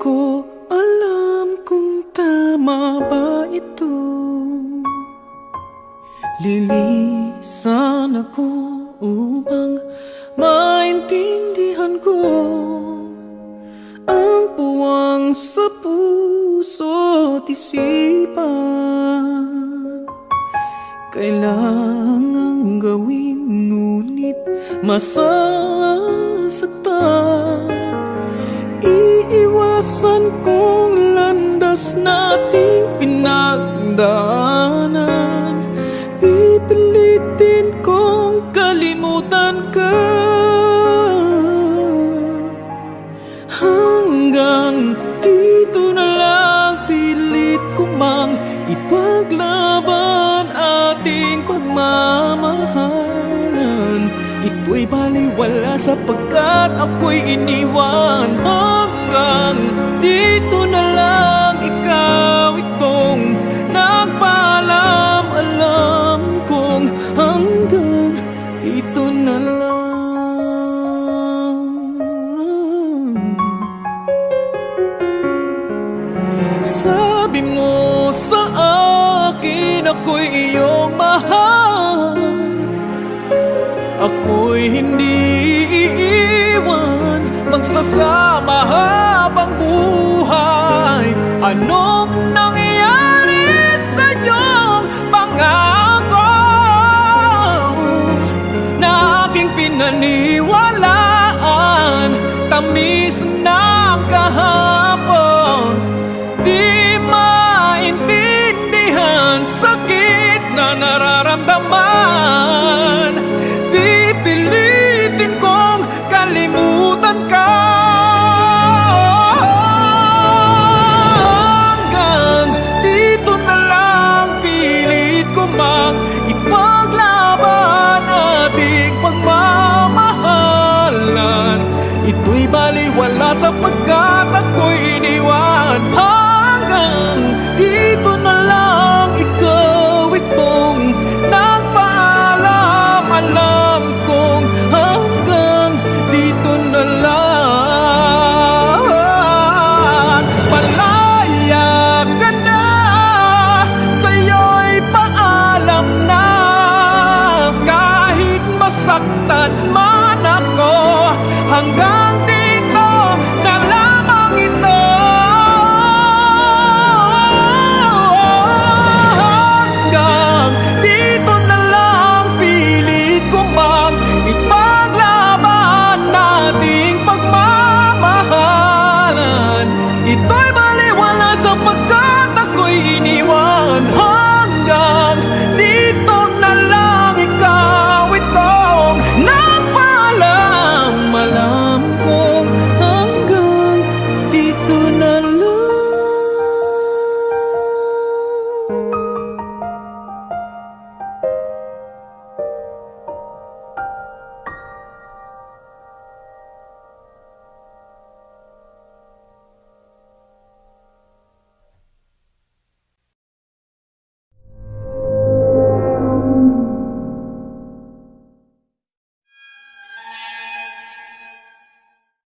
ko alam kung tama ba ito. Lilisan ako upang maintindihan ko ang puwang sa puso't isipan. Kailangang gawin ngunit masasaktan. Iiwasan kong landas nating pinagdaanan. Pipilitin kong kalimutan ka hanggang dito na lang. Pilit ko mang ipaglaban ating pagmamahalan. Ito'y baliwala sapagkat ako'y iniwan. Hanggang dito na lang, ikaw itong nagpaalam. Alam kong hanggang dito na lang. Sabi mo sa akin ako'y iyong mahal. Ako'y hindi iiwan, magsasama habang buhay. Anong nangyari sa iyong pangako na aking pinaniwalaan? Tamis ng kahapon, di maintindihan sakit na nararamdaman. Pipilitin kong kalimutan ka hanggang dito na lang. Pilit ko mang ipaglaban ating pagmamahalan. Ito'y baliwala sapagkat ako'y iniwan. Hanggang dito na lang, ikaw itong nagpaalam. Alam kong hanggang dito na lang. Malaya ka na, sa'yo'y paalam na. Kahit masaktan man ako, hanggang dito na lamang ito. Hanggang dito na lang, pilit ko mang ipaglaban nating pagmamahalan. Ito'y